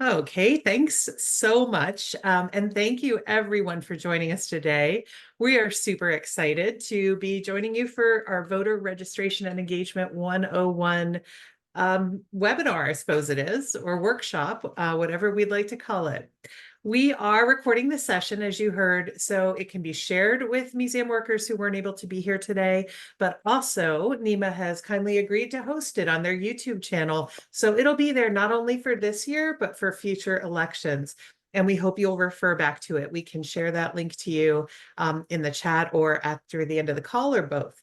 Okay, thanks so much. And thank you everyone for joining us today. We are super excited to be joining you for our Voter Registration and Engagement 101 webinar, I suppose it is, or workshop, whatever we'd like to call it. We are recording the session, as you heard, so it can be shared with museum workers who weren't able to be here today, but also NEMA has kindly agreed to host it on their YouTube channel. So it'll be there not only for this year, but for future elections. And we hope you'll refer back to it. We can share that link to you in the chat or after the end of the call or both.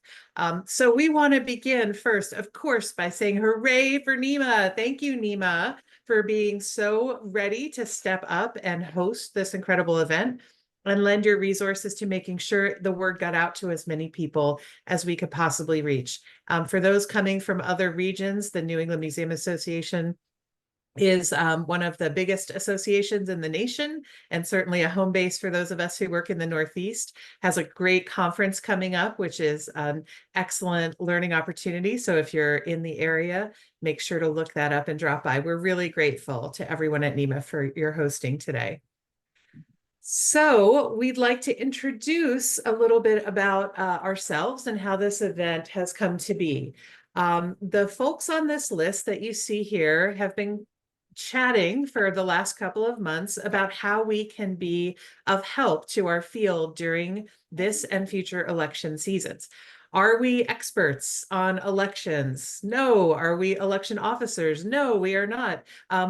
So we want to begin first, of course, by saying hooray for NEMA. Thank you, NEMA, for being so ready to step up and host this incredible event and lend your resources to making sure the word got out to as many people as we could possibly reach. For those coming from other regions, the New England Museum Association is one of the biggest associations in the nation, and certainly a home base for those of us who work in the Northeast. Has a great conference coming up, which is an excellent learning opportunity. So if you're in the area, make sure to look that up and drop by. We're really grateful to everyone at NEMA for your hosting today. So we'd like to introduce a little bit about ourselves and how this event has come to be. The folks on this list that you see here have been chatting for the last couple of months about how we can be of help to our field during this and future election seasons. Are we experts on elections? No. Are we election officers? No, we are not.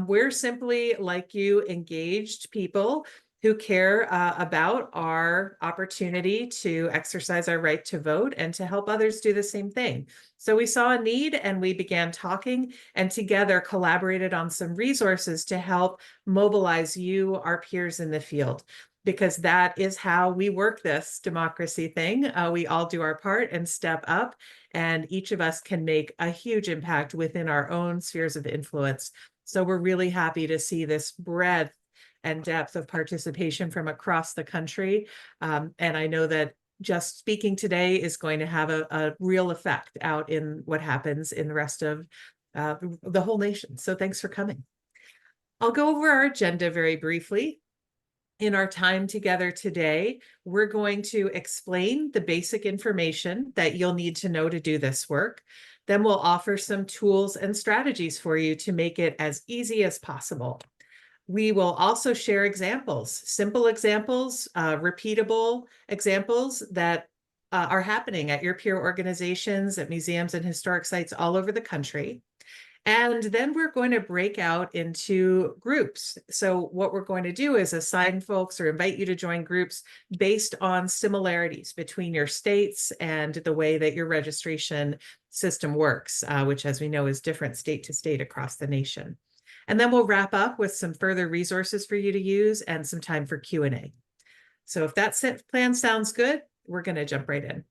We're simply, like you, engaged people who care about our opportunity to exercise our right to vote and to help others do the same thing. So we saw a need and we began talking and together collaborated on some resources to help mobilize you, our peers in the field, because that is how we work this democracy thing. We all do our part and step up, and each of us can make a huge impact within our own spheres of influence. So we're really happy to see this breadth and depth of participation from across the country. And I know that just speaking today is going to have a real effect out in what happens in the rest of the whole nation. So thanks for coming. I'll go over our agenda very briefly. In our time together today, we're going to explain the basic information that you'll need to know to do this work. Then we'll offer some tools and strategies for you to make it as easy as possible. We will also share examples, simple examples, repeatable examples that are happening at your peer organizations, at museums and historic sites all over the country. And then we're going to break out into groups. So what we're going to do is assign folks or invite you to join groups based on similarities between your states and the way that your registration system works, which, as we know, is different state to state across the nation. And then we'll wrap up with some further resources for you to use and some time for Q&A. So if that plan sounds good, we're going to jump right in.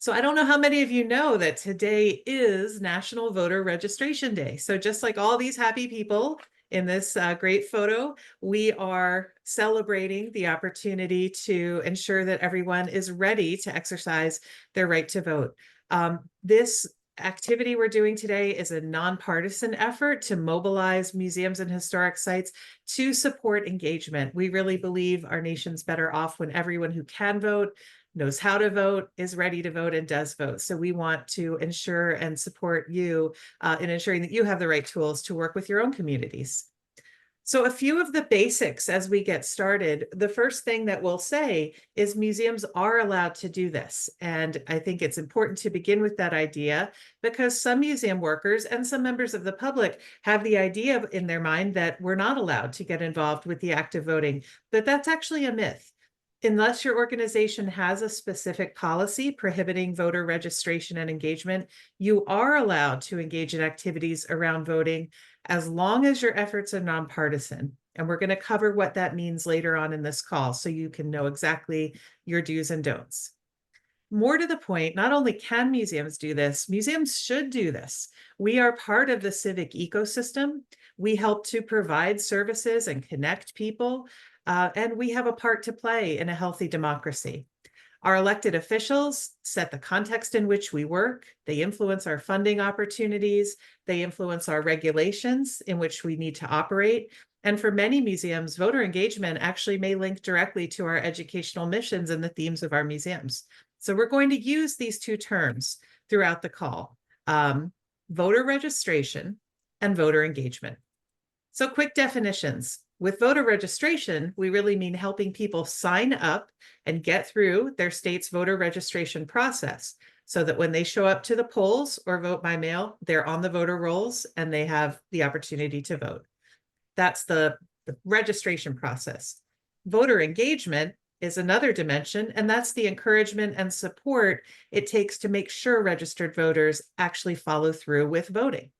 So I don't know how many of you know that today is National Voter Registration Day. So just like all these happy people in this great photo, we are celebrating the opportunity to ensure that everyone is ready to exercise their right to vote. This activity we're doing today is a nonpartisan effort to mobilize museums and historic sites to support engagement. We really believe our nation's better off when everyone who can vote, knows how to vote, is ready to vote, and does vote. So we want to ensure and support you in ensuring that you have the right tools to work with your own communities. So a few of the basics as we get started. The first thing that we'll say is museums are allowed to do this. And I think it's important to begin with that idea because some museum workers and some members of the public have the idea in their mind that we're not allowed to get involved with the act of voting, but that's actually a myth. Unless your organization has a specific policy prohibiting voter registration and engagement, you are allowed to engage in activities around voting as long as your efforts are nonpartisan. And we're going to cover what that means later on in this call so you can know exactly your do's and don'ts. More to the point, not only can museums do this, museums should do this. We are part of the civic ecosystem. We help to provide services and connect people. And we have a part to play in a healthy democracy. Our elected officials set the context in which we work. They influence our funding opportunities. They influence our regulations in which we need to operate. And for many museums, voter engagement actually may link directly to our educational missions and the themes of our museums. So we're going to use these two terms throughout the call, voter registration and voter engagement. So quick definitions. With voter registration, we really mean helping people sign up and get through their state's voter registration process so that when they show up to the polls or vote by mail, they're on the voter rolls and they have the opportunity to vote. That's the registration process. Voter engagement is another dimension, and that's the encouragement and support it takes to make sure registered voters actually follow through with voting.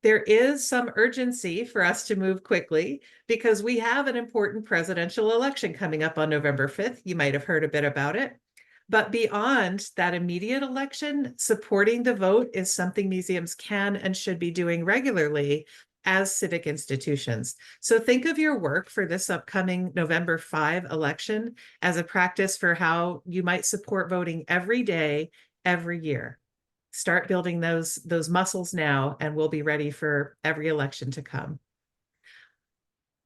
There is some urgency for us to move quickly because we have an important presidential election coming up on November 5th. You might have heard a bit about it. But beyond that immediate election, supporting the vote is something museums can and should be doing regularly as civic institutions. So think of your work for this upcoming November 5 election as a practice for how you might support voting every day, every year. Start building those muscles now, and we'll be ready for every election to come.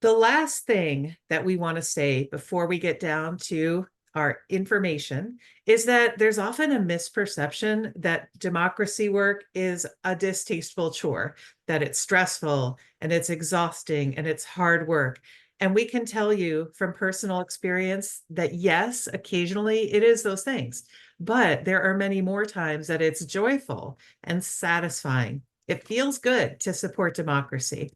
The last thing that we want to say before we get down to our information is that there's often a misperception that democracy work is a distasteful chore, that it's stressful and it's exhausting and it's hard work. And we can tell you from personal experience that yes, occasionally it is those things, but there are many more times that it's joyful and satisfying. It feels good to support democracy.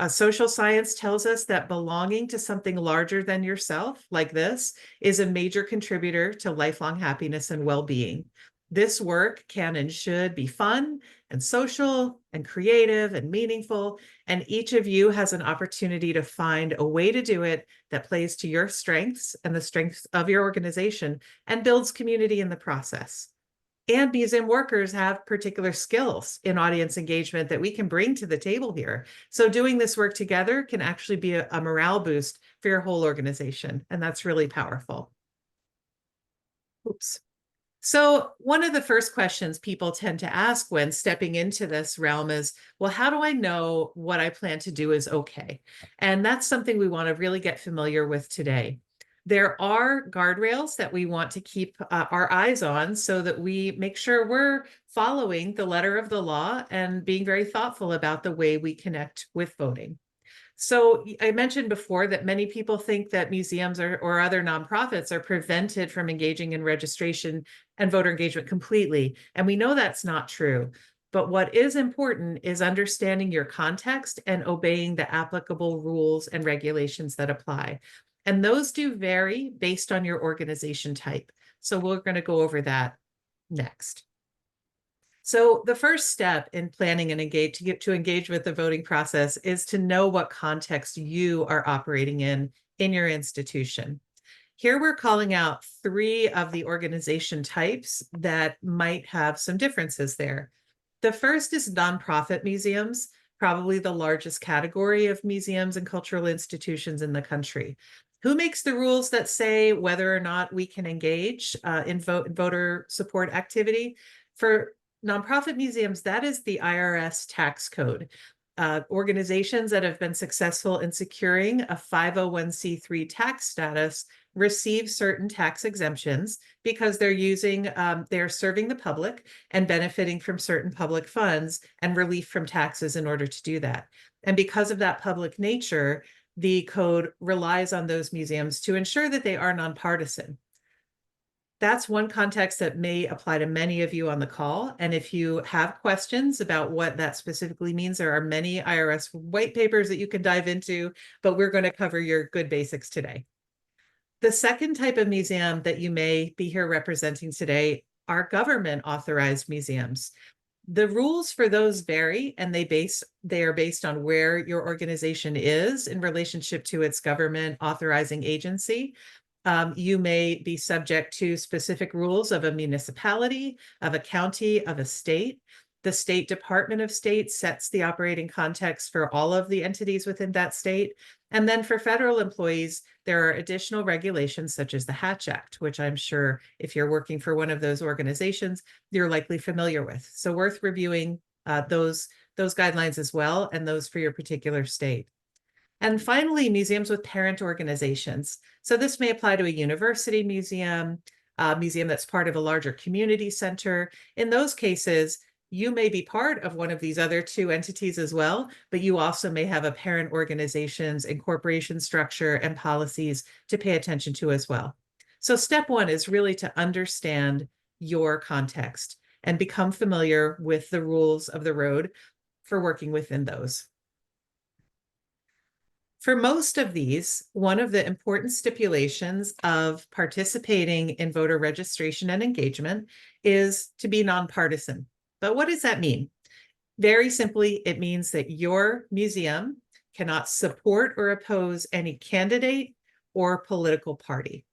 Social science tells us that belonging to something larger than yourself, like this, is a major contributor to lifelong happiness and well-being. This work can and should be fun and social and creative and meaningful, and each of you has an opportunity to find a way to do it that plays to your strengths and the strengths of your organization and builds community in the process. And museum workers have particular skills in audience engagement that we can bring to the table here. So doing this work together can actually be a morale boost for your whole organization, and that's really powerful. Oops. So one of the first questions people tend to ask when stepping into this realm is, well, how do I know what I plan to do is okay? And that's something we want to really get familiar with today. There are guardrails that we want to keep our eyes on so that we make sure we're following the letter of the law and being very thoughtful about the way we connect with voting. So I mentioned before that many people think that museums or other nonprofits are prevented from engaging in registration and voter engagement completely. And we know that's not true. But what is important is understanding your context and obeying the applicable rules and regulations that apply. And those do vary based on your organization type. So we're going to go over that next. So the first step in planning and to engage with the voting process is to know what context you are operating in your institution. Here we're calling out 3 of the organization types that might have some differences there. The first is nonprofit museums, probably the largest category of museums and cultural institutions in the country. Who makes the rules that say whether or not we can engage in voter support activity? For nonprofit museums, that is the IRS tax code. Organizations that have been successful in securing a 501c3 tax status receive certain tax exemptions because they're serving the public and benefiting from certain public funds and relief from taxes in order to do that. And because of that public nature, the code relies on those museums to ensure that they are nonpartisan. That's one context that may apply to many of you on the call. And if you have questions about what that specifically means, there are many IRS white papers that you can dive into, but we're going to cover your good basics today. The second type of museum that you may be here representing today are government authorized museums. The rules for those vary, and they are based on where your organization is in relationship to its government authorizing agency. You may be subject to specific rules of a municipality, of a county, of a state. The State Department of State sets the operating context for all of the entities within that state. And then for federal employees, there are additional regulations such as the Hatch Act, which I'm sure if you're working for one of those organizations, you're likely familiar with. So worth reviewing those guidelines as well, and those for your particular state. And finally, museums with parent organizations. So this may apply to a university museum, a museum that's part of a larger community center. In those cases, you may be part of one of these other two entities as well, but you also may have a parent organization's incorporation structure and policies to pay attention to as well. So step one is really to understand your context and become familiar with the rules of the road for working within those. For most of these, one of the important stipulations of participating in voter registration and engagement is to be nonpartisan. But what does that mean? Very simply, it means that your museum cannot support or oppose any candidate or political party.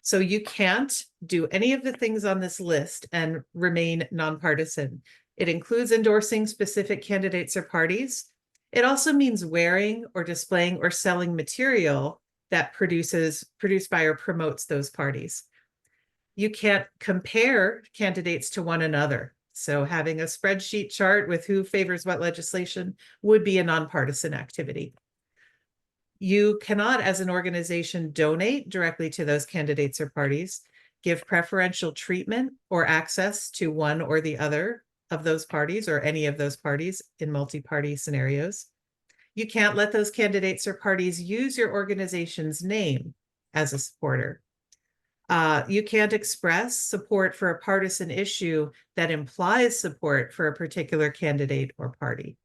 So you can't do any of the things on this list and remain nonpartisan. It includes endorsing specific candidates or parties. It also means wearing or displaying or selling material that produced by or promotes those parties. You can't compare candidates to one another. So having a spreadsheet chart with who favors what legislation would be a nonpartisan activity. You cannot, as an organization, donate directly to those candidates or parties, give preferential treatment or access to one or the other of those parties or any of those parties in multi-party scenarios. You can't let those candidates or parties use your organization's name as a supporter. You can't express support for a partisan issue that implies support for a particular candidate or party.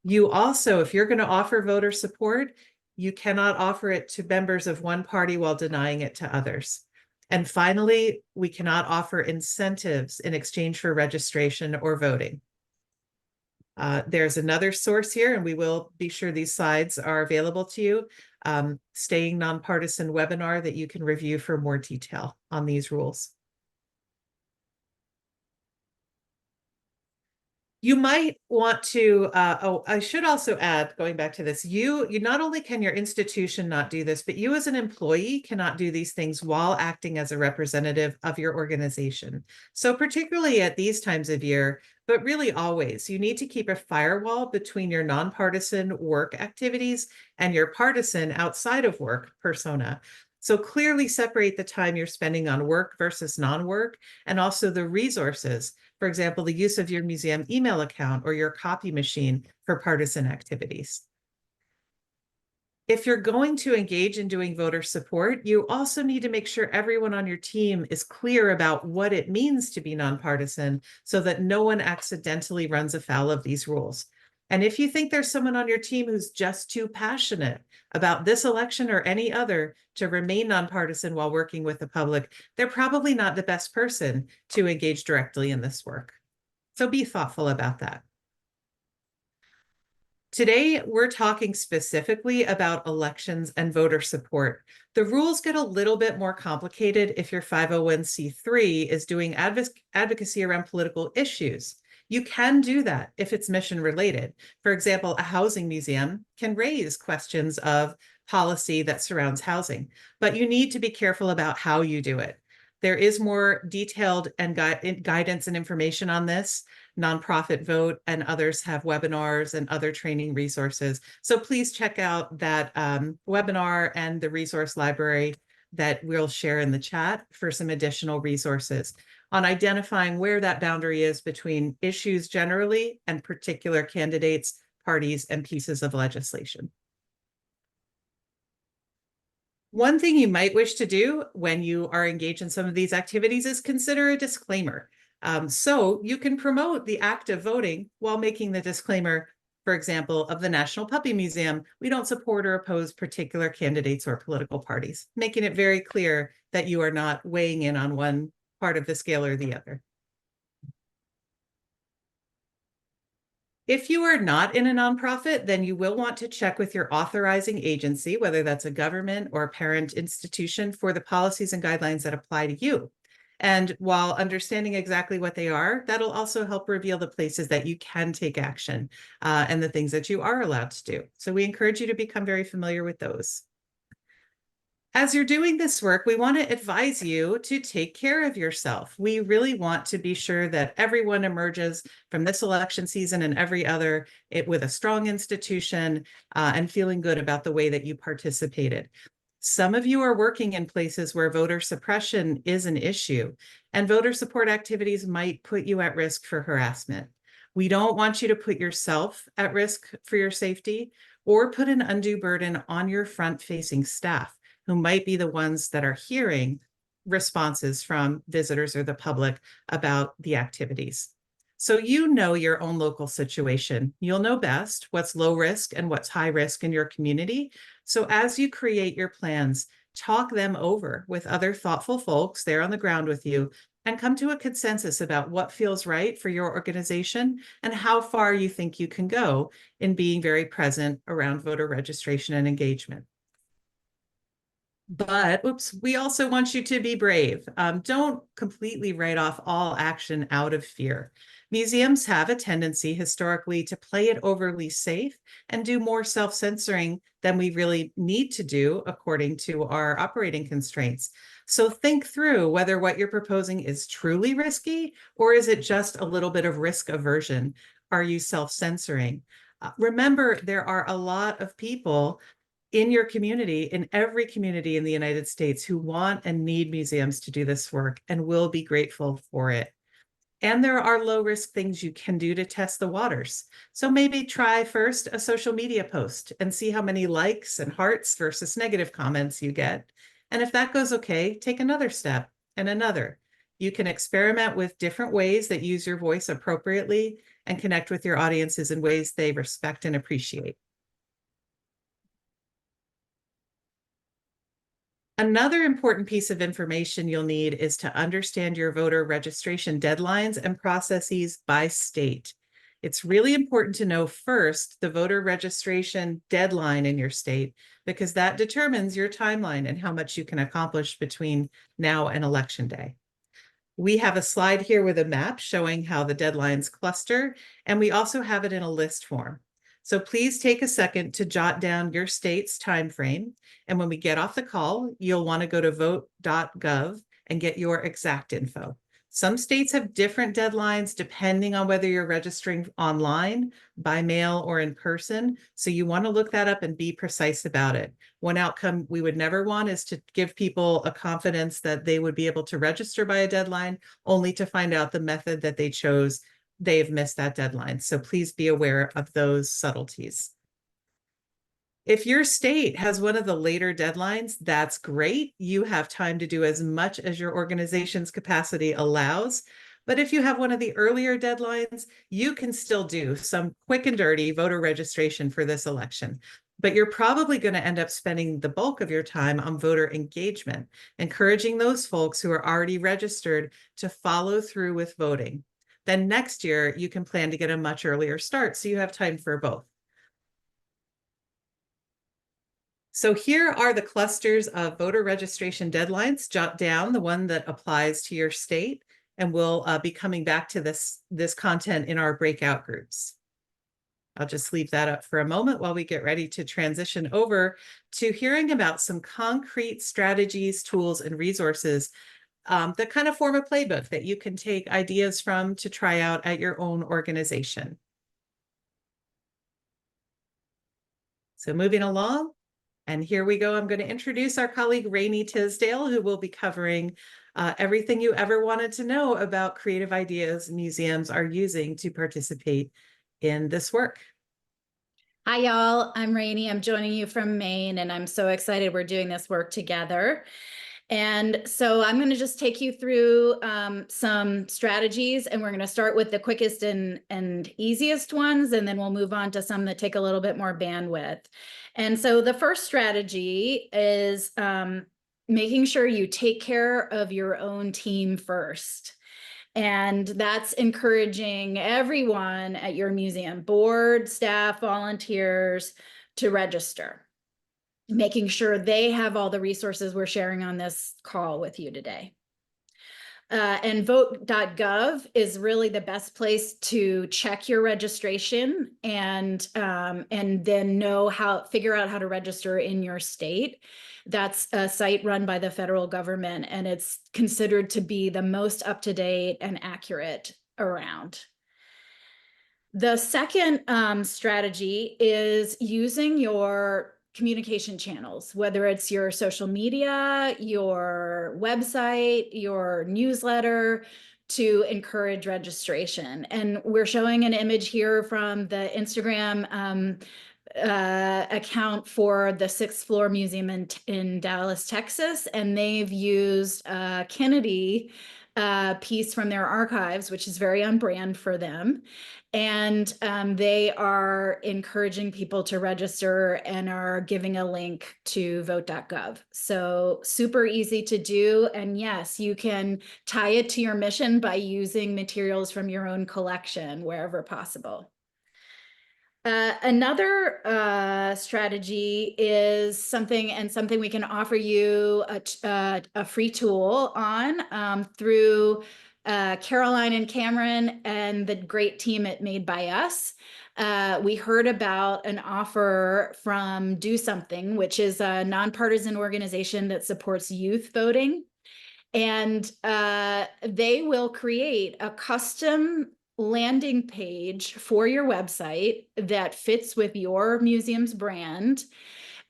You also, if you're going to offer voter support, you cannot offer it to members of one party while denying it to others. And finally, we cannot offer incentives in exchange for registration or voting. There's another source here, and we will be sure these slides are available to you. Staying Nonpartisan webinar that you can review for more detail on these rules. You might want to, I should also add, going back to this, you not only can your institution not do this, but you as an employee cannot do these things while acting as a representative of your organization. So particularly at these times of year, but really always, you need to keep a firewall between your nonpartisan work activities and your partisan outside of work persona. So clearly separate the time you're spending on work versus non-work, and also the resources. For example, the use of your museum email account or your copy machine for partisan activities. If you're going to engage in doing voter support, you also need to make sure everyone on your team is clear about what it means to be nonpartisan so that no one accidentally runs afoul of these rules. And if you think there's someone on your team who's just too passionate about this election or any other to remain nonpartisan while working with the public, they're probably not the best person to engage directly in this work. So be thoughtful about that. Today, we're talking specifically about elections and voter support. The rules get a little bit more complicated if your 501c3 is doing advocacy around political issues. You can do that if it's mission related. For example, a housing museum can raise questions of policy that surrounds housing, but you need to be careful about how you do it. There is more detailed and guidance and information on this. Nonprofit Vote and others have webinars and other training resources. So please check out that webinar and the resource library that we'll share in the chat for some additional resources on identifying where that boundary is between issues generally and particular candidates, parties, and pieces of legislation. One thing you might wish to do when you are engaged in some of these activities is consider a disclaimer. So you can promote the act of voting while making the disclaimer, for example, of the National Puppy Museum, we don't support or oppose particular candidates or political parties, making it very clear that you are not weighing in on one part of the scale or the other. If you are not in a nonprofit, then you will want to check with your authorizing agency, whether that's a government or a parent institution, for the policies and guidelines that apply to you. And while understanding exactly what they are, that'll also help reveal the places that you can take action and the things that you are allowed to do. So we encourage you to become very familiar with those. As you're doing this work, we want to advise you to take care of yourself. We really want to be sure that everyone emerges from this election season and every other with a strong institution and feeling good about the way that you participated. Some of you are working in places where voter suppression is an issue, and voter support activities might put you at risk for harassment. We don't want you to put yourself at risk for your safety or put an undue burden on your front-facing staff, who might be the ones that are hearing responses from visitors or the public about the activities. So you know your own local situation. You'll know best what's low risk and what's high risk in your community. So as you create your plans, talk them over with other thoughtful folks there on the ground with you and come to a consensus about what feels right for your organization and how far you think you can go in being very present around voter registration and engagement. But oops, we also want you to be brave. Don't completely write off all action out of fear. Museums have a tendency historically to play it overly safe and do more self-censoring than we really need to do according to our operating constraints. So think through whether what you're proposing is truly risky or is it just a little bit of risk aversion? Are you self-censoring? Remember, there are a lot of people in your community, in every community in the United States, who want and need museums to do this work and will be grateful for it. And there are low risk things you can do to test the waters. So maybe try first a social media post and see how many likes and hearts versus negative comments you get. And if that goes okay, take another step and another. You can experiment with different ways that use your voice appropriately and connect with your audiences in ways they respect and appreciate. Another important piece of information you'll need is to understand your voter registration deadlines and processes by state. It's really important to know first the voter registration deadline in your state, because that determines your timeline and how much you can accomplish between now and election day. We have a slide here with a map showing how the deadlines cluster, and we also have it in a list form. So please take a second to jot down your state's time frame. And when we get off the call, you'll want to go to vote.gov and get your exact info. Some states have different deadlines depending on whether you're registering online, by mail, or in person. So you want to look that up and be precise about it. One outcome we would never want is to give people a confidence that they would be able to register by a deadline, only to find out the method that they chose, they've missed that deadline. So please be aware of those subtleties. If your state has one of the later deadlines, that's great. You have time to do as much as your organization's capacity allows. But if you have one of the earlier deadlines, you can still do some quick and dirty voter registration for this election. But you're probably going to end up spending the bulk of your time on voter engagement, encouraging those folks who are already registered to follow through with voting. Then next year, you can plan to get a much earlier start, so you have time for both. So here are the clusters of voter registration deadlines. Jot down the one that applies to your state, and we'll be coming back to this content in our breakout groups. I'll just leave that up for a moment while we get ready to transition over to hearing about some concrete strategies, tools, and resources that kind of form a playbook that you can take ideas from to try out at your own organization. So moving along, and here we go. I'm going to introduce our colleague, Rainey Tisdale, who will be covering everything you ever wanted to know about creative ideas museums are using to participate in this work. Hi, y'all. I'm Rainey. I'm joining you from Maine, and I'm so excited we're doing this work together. And so I'm going to just take you through some strategies, and we're going to start with the quickest and easiest ones, and then we'll move on to some that take a little bit more bandwidth. And so the first strategy is making sure you take care of your own team first. And that's encouraging everyone at your museum, board, staff, volunteers, to register, making sure they have all the resources we're sharing on this call with you today. And vote.gov is really the best place to check your registration and then figure out how to register in your state. That's a site run by the federal government, and it's considered to be the most up-to-date and accurate around. The second strategy is using your communication channels, whether it's your social media, your website, your newsletter, to encourage registration. And we're showing an image here from the Instagram account for the Sixth Floor Museum in Dallas, Texas, and they've used Kennedy piece from their archives, which is very on brand for them. And they are encouraging people to register and are giving a link to vote.gov. So super easy to do. And yes, you can tie it to your mission by using materials from your own collection wherever possible. Another strategy is something we can offer you a free tool on through Caroline and Cameron and the great team at Made by Us. We heard about an offer from Do Something, which is a nonpartisan organization that supports youth voting. And they will create a custom landing page for your website that fits with your museum's brand,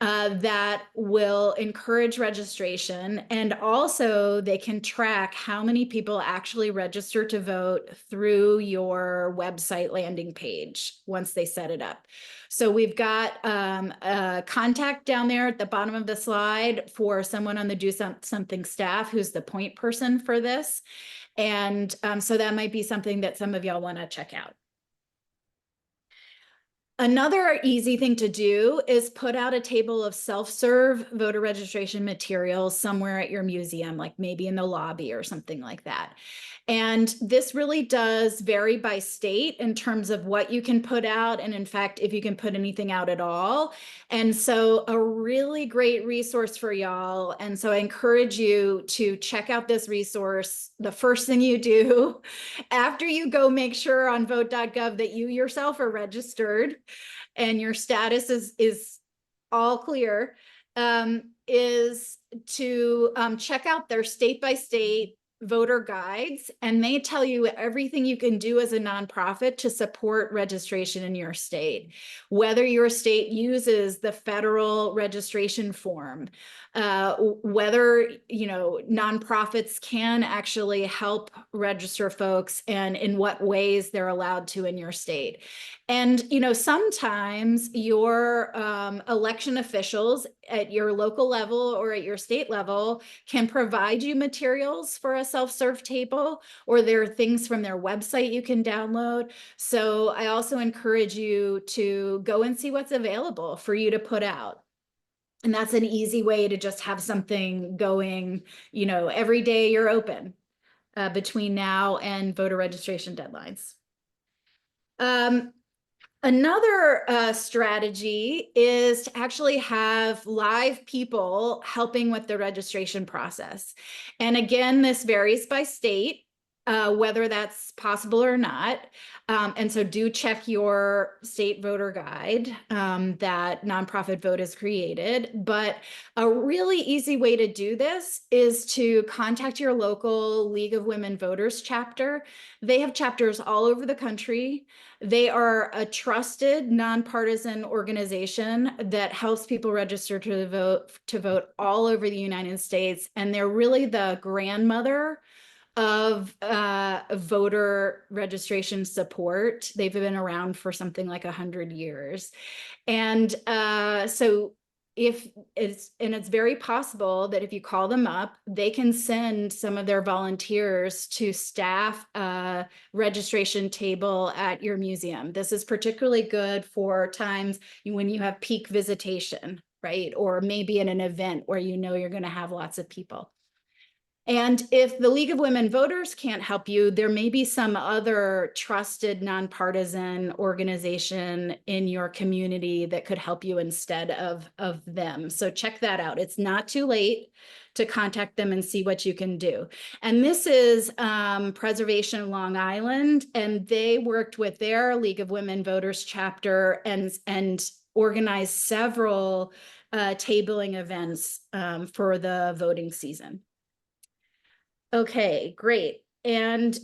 that will encourage registration. And also they can track how many people actually register to vote through your website landing page once they set it up. So we've got a contact down there at the bottom of the slide for someone on the Do Something staff who's the point person for this. And so that might be something that some of y'all want to check out. Another easy thing to do is put out a table of self-serve voter registration materials somewhere at your museum, like maybe in the lobby or something like that. And this really does vary by state in terms of what you can put out, and in fact, if you can put anything out at all. And so a really great resource for y'all. And so I encourage you to check out this resource. The first thing you do after you go make sure on vote.gov that you yourself are registered and your status is all clear, is to check out their state-by-state voter guides, and they tell you everything you can do as a nonprofit to support registration in your state, whether your state uses the federal registration form, whether nonprofits can actually help register folks, and in what ways they're allowed to in your state. And sometimes your election officials at your local level or at your state level can provide you materials for a self-serve table, or there are things from their website you can download. So I also encourage you to go and see what's available for you to put out. And that's an easy way to just have something going, every day you're open between now and voter registration deadlines. Another strategy is to actually have live people helping with the registration process. And again, this varies by state, whether that's possible or not. And so do check your state voter guide that Nonprofit Vote has created. But a really easy way to do this is to contact your local League of Women Voters chapter. They have chapters all over the country. They are a trusted nonpartisan organization that helps people register to vote all over the United States. And they're really the grandmother of voter registration support. They've been around for something like 100 years. And so it's very possible that if you call them up, they can send some of their volunteers to staff a registration table at your museum. This is particularly good for times when you have peak visitation, right? Or maybe in an event where you're going to have lots of people. And if the League of Women Voters can't help you, there may be some other trusted nonpartisan organization in your community that could help you instead of them. So check that out. It's not too late to contact them and see what you can do. And this is Preservation Long Island, and they worked with their League of Women Voters chapter and organized several tabling events for the voting season. Okay, great. And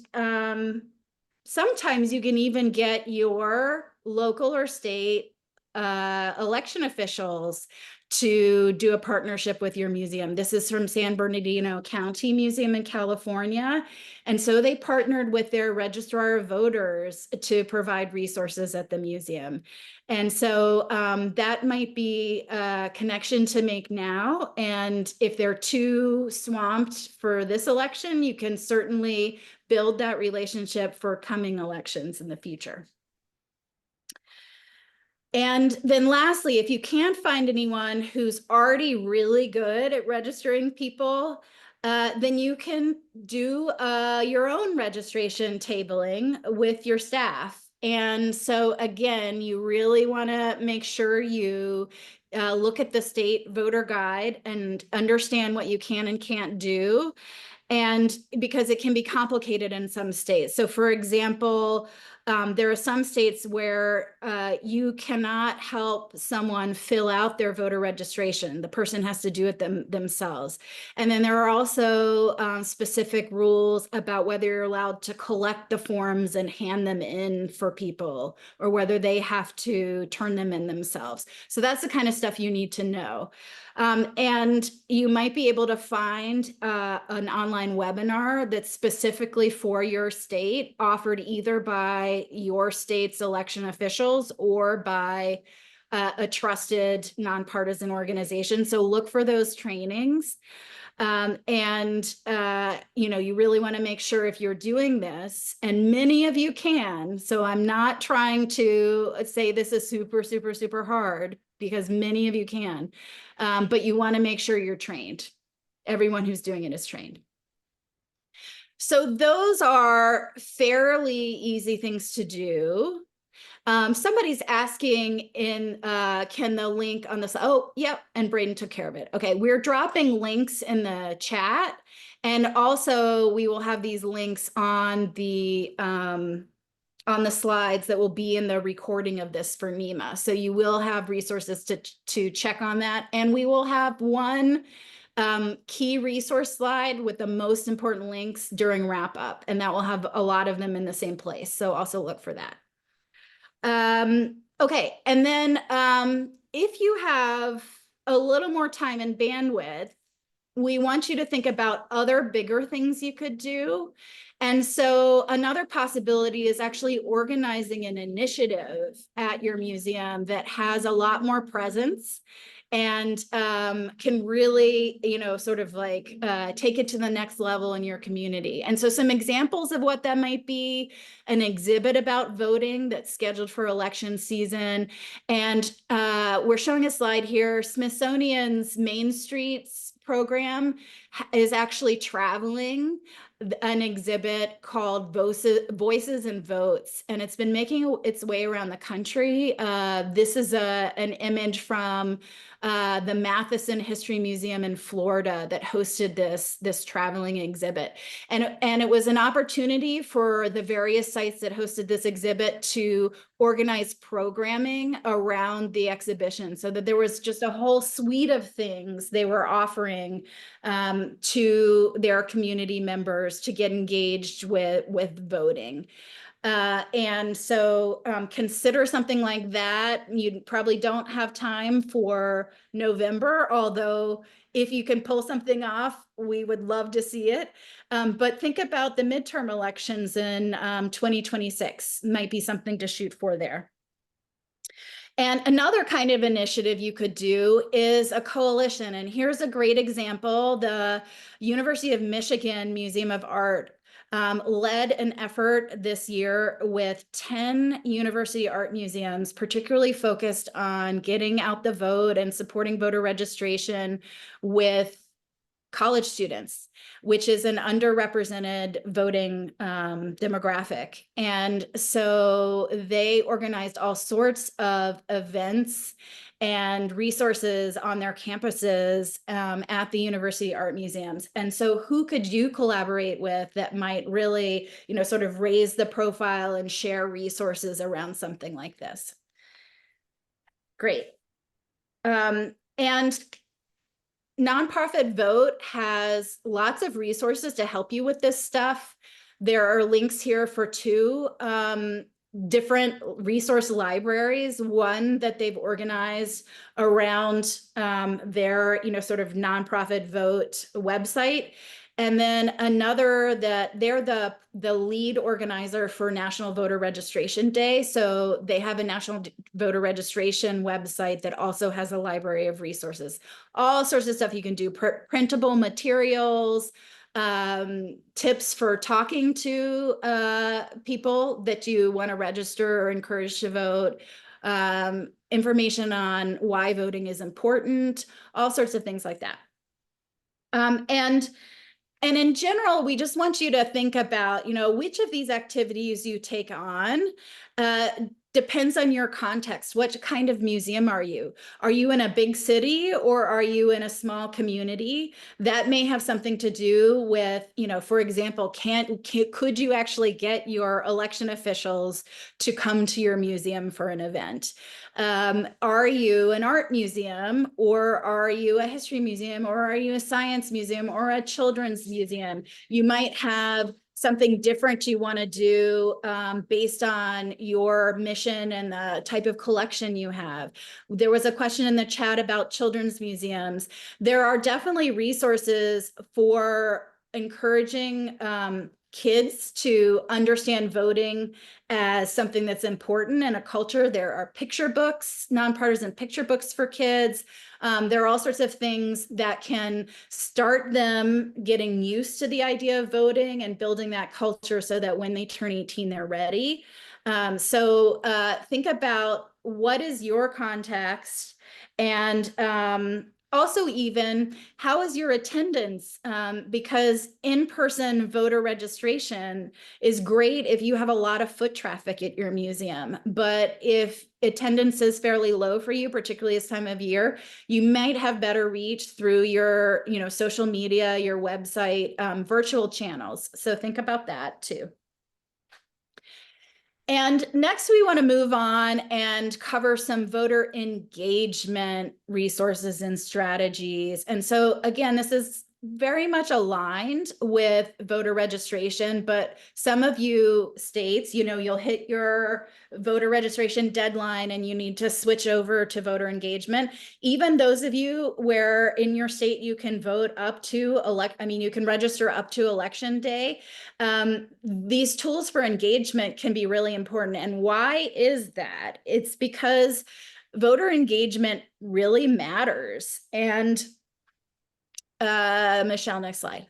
sometimes you can even get your local or state election officials to do a partnership with your museum. This is from San Bernardino County Museum in California. And so they partnered with their registrar of voters to provide resources at the museum. And so that might be a connection to make now. And if they're too swamped for this election, you can certainly build that relationship for coming elections in the future. And then lastly, if you can't find anyone who's already really good at registering people, then you can do your own registration tabling with your staff. And so again, you really want to make sure you look at the state voter guide and understand what you can and can't do. And because it can be complicated in some states. So for example, there are some states where you cannot help someone fill out their voter registration. The person has to do it themselves. And then there are also specific rules about whether you're allowed to collect the forms and hand them in for people, or whether they have to turn them in themselves. So that's the kind of stuff you need to know. And you might be able to find an online webinar that's specifically for your state, offered either by your state's election officials or by a trusted nonpartisan organization. So look for those trainings. You really want to make sure if you're doing this, and many of you can, so I'm not trying to say this is super, super, super hard, because many of you can, but you want to make sure you're trained. Everyone who's doing it is trained. So those are fairly easy things to do. Somebody's asking in, can the link on this, oh, yep, and Braden took care of it. Okay, we're dropping links in the chat. And also we will have these links on the slides that will be in the recording of this for NEMA. So you will have resources to check on that. And we will have one key resource slide with the most important links during wrap up. And that will have a lot of them in the same place. So also look for that. Okay, and then if you have a little more time and bandwidth, we want you to think about other bigger things you could do. And so another possibility is actually organizing an initiative at your museum that has a lot more presence and can really, sort of like take it to the next level in your community. And so some examples of what that might be: an exhibit about voting that's scheduled for election season. And we're showing a slide here. Smithsonian's Main Streets program is actually traveling an exhibit called Voices and Votes, and it's been making its way around the country. This is an image from the Matheson History Museum in Florida that hosted this traveling exhibit. And it was an opportunity for the various sites that hosted this exhibit to organize programming around the exhibition, so that there was just a whole suite of things they were offering to their community members to get engaged with voting. And so consider something like that. You probably don't have time for November, although if you can pull something off, we would love to see it. But think about the midterm elections in 2026, might be something to shoot for there. And another kind of initiative you could do is a coalition. And here's a great example. The University of Michigan Museum of Art led an effort this year with 10 university art museums, particularly focused on getting out the vote and supporting voter registration with college students, which is an underrepresented voting demographic. And so they organized all sorts of events and resources on their campuses at the university art museums. And so who could you collaborate with that might really, sort of raise the profile and share resources around something like this? Great. And Nonprofit Vote has lots of resources to help you with this stuff. There are links here for two different resource libraries, one that they've organized around their, sort of Nonprofit Vote website. And then another that they're the lead organizer for National Voter Registration Day. So they have a National Voter Registration website that also has a library of resources, all sorts of stuff you can do, printable materials, tips for talking to people that you want to register or encourage to vote, information on why voting is important, all sorts of things like that. And in general, we just want you to think about, which of these activities you take on depends on your context. What kind of museum are you? Are you in a big city or are you in a small community? That may have something to do with, for example, could you actually get your election officials to come to your museum for an event? Are you an art museum, or are you a history museum, or are you a science museum or a children's museum? You might have something different you want to do based on your mission and the type of collection you have. There was a question in the chat about children's museums. There are definitely resources for encouraging kids to understand voting as something that's important in a culture. There are picture books, nonpartisan picture books for kids. There are all sorts of things that can start them getting used to the idea of voting and building that culture so that when they turn 18, they're ready. So think about what is your context, and also even how is your attendance? Because in-person voter registration is great if you have a lot of foot traffic at your museum. But if attendance is fairly low for you, particularly this time of year, you might have better reach through your social media, your website, virtual channels. So think about that too. And next, we want to move on and cover some voter engagement resources and strategies. And so again, this is very much aligned with voter registration, but some of you states, you'll hit your voter registration deadline and you need to switch over to voter engagement. Even those of you where in your state you can vote up to you can register up to election day. These tools for engagement can be really important. And why is that? It's because voter engagement really matters. And Michelle, next slide.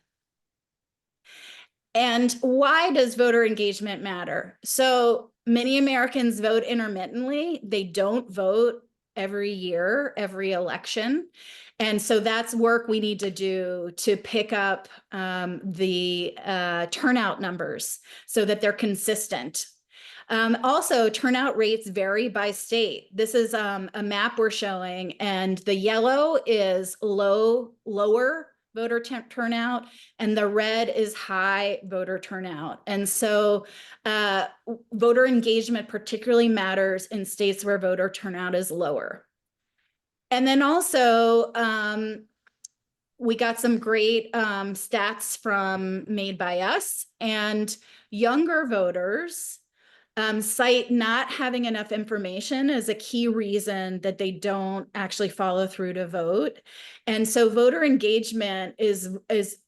And why does voter engagement matter? So many Americans vote intermittently. They don't vote every year, every election. And so that's work we need to do to pick up the turnout numbers so that they're consistent. Also, turnout rates vary by state. This is a map we're showing, and the yellow is lower voter turnout, and the red is high voter turnout. And so voter engagement particularly matters in states where voter turnout is lower. And then also, we got some great stats made by us, and younger voters cite not having enough information as a key reason that they don't actually follow through to vote. And so voter engagement is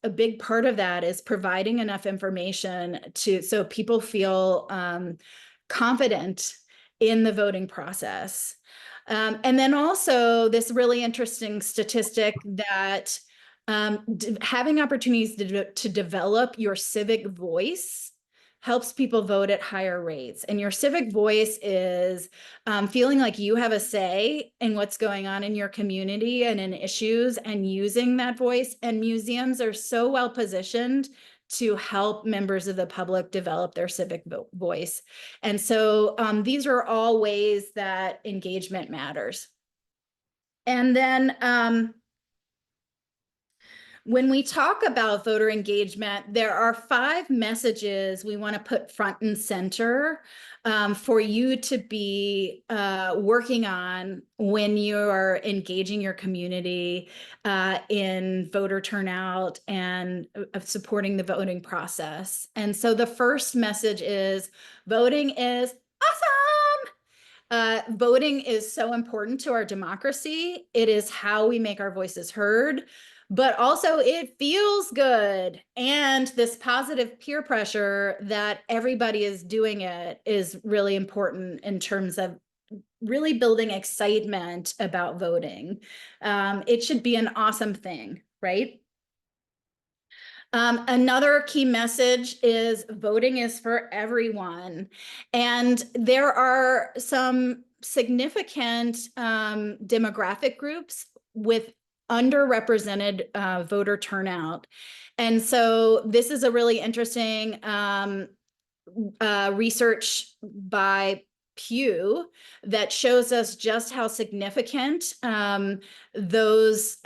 a big part of that, is providing enough information so people feel confident in the voting process. And then also this really interesting statistic that having opportunities to develop your civic voice helps people vote at higher rates. And your civic voice is feeling like you have a say in what's going on in your community and in issues, and using that voice. And museums are so well positioned to help members of the public develop their civic voice. And so these are all ways that engagement matters. And then when we talk about voter engagement, there are 5 messages we want to put front and center for you to be working on when you're engaging your community in voter turnout and supporting the voting process. And so the first message is voting is awesome. Voting is so important to our democracy. It is how we make our voices heard, but also it feels good. And this positive peer pressure that everybody is doing it is really important in terms of really building excitement about voting. It should be an awesome thing, right? Another key message is voting is for everyone. And there are some significant demographic groups with underrepresented voter turnout. And so this is a really interesting research by Pew that shows us just how significant those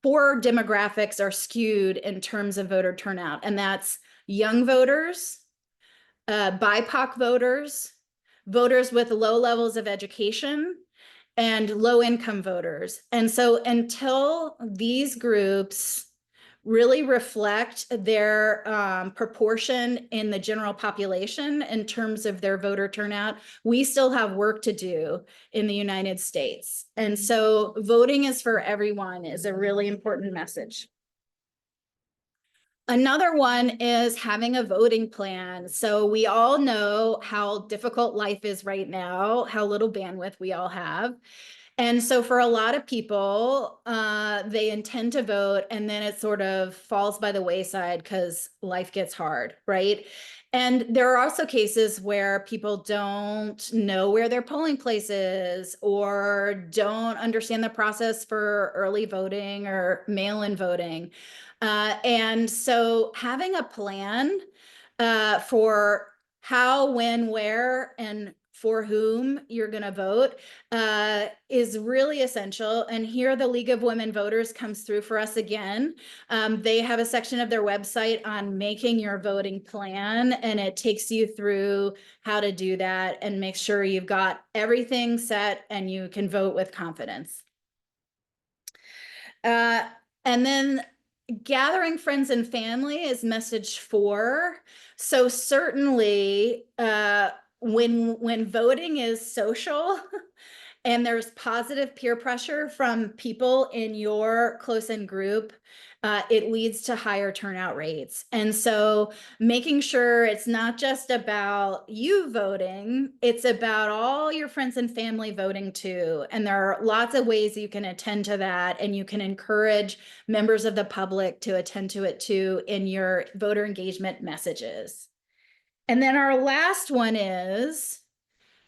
4 demographics are skewed in terms of voter turnout, and that's young voters, BIPOC voters, voters with low levels of education, and low-income voters. And so until these groups really reflect their proportion in the general population in terms of their voter turnout, we still have work to do in the United States. And so voting is for everyone is a really important message. Another one is having a voting plan. So we all know how difficult life is right now, how little bandwidth we all have. And so for a lot of people, they intend to vote and then it sort of falls by the wayside because life gets hard, right? And there are also cases where people don't know where their polling place is or don't understand the process for early voting or mail-in voting. And so having a plan for how, when, where, and for whom you're going to vote is really essential. And here the League of Women Voters comes through for us again. They have a section of their website on making your voting plan, and it takes you through how to do that and make sure you've got everything set and you can vote with confidence. And then gathering friends and family is message 4. So certainly when voting is social and there's positive peer pressure from people in your close-in group, it leads to higher turnout rates. And so making sure it's not just about you voting, it's about all your friends and family voting too. And there are lots of ways you can attend to that, and you can encourage members of the public to attend to it too in your voter engagement messages. And then our last one is,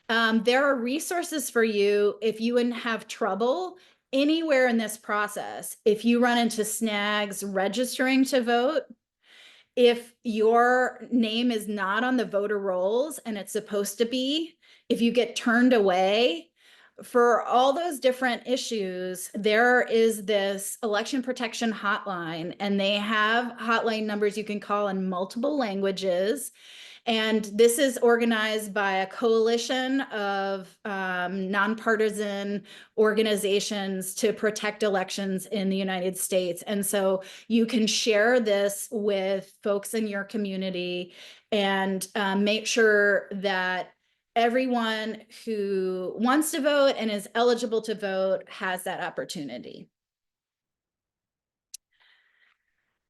there are resources for you if you have trouble anywhere in this process. If you run into snags registering to vote, if your name is not on the voter rolls and it's supposed to be, if you get turned away, for all those different issues, there is this election protection hotline, and they have hotline numbers you can call in multiple languages. And this is organized by a coalition of nonpartisan organizations to protect elections in the United States. And so you can share this with folks in your community and make sure that everyone who wants to vote and is eligible to vote has that opportunity.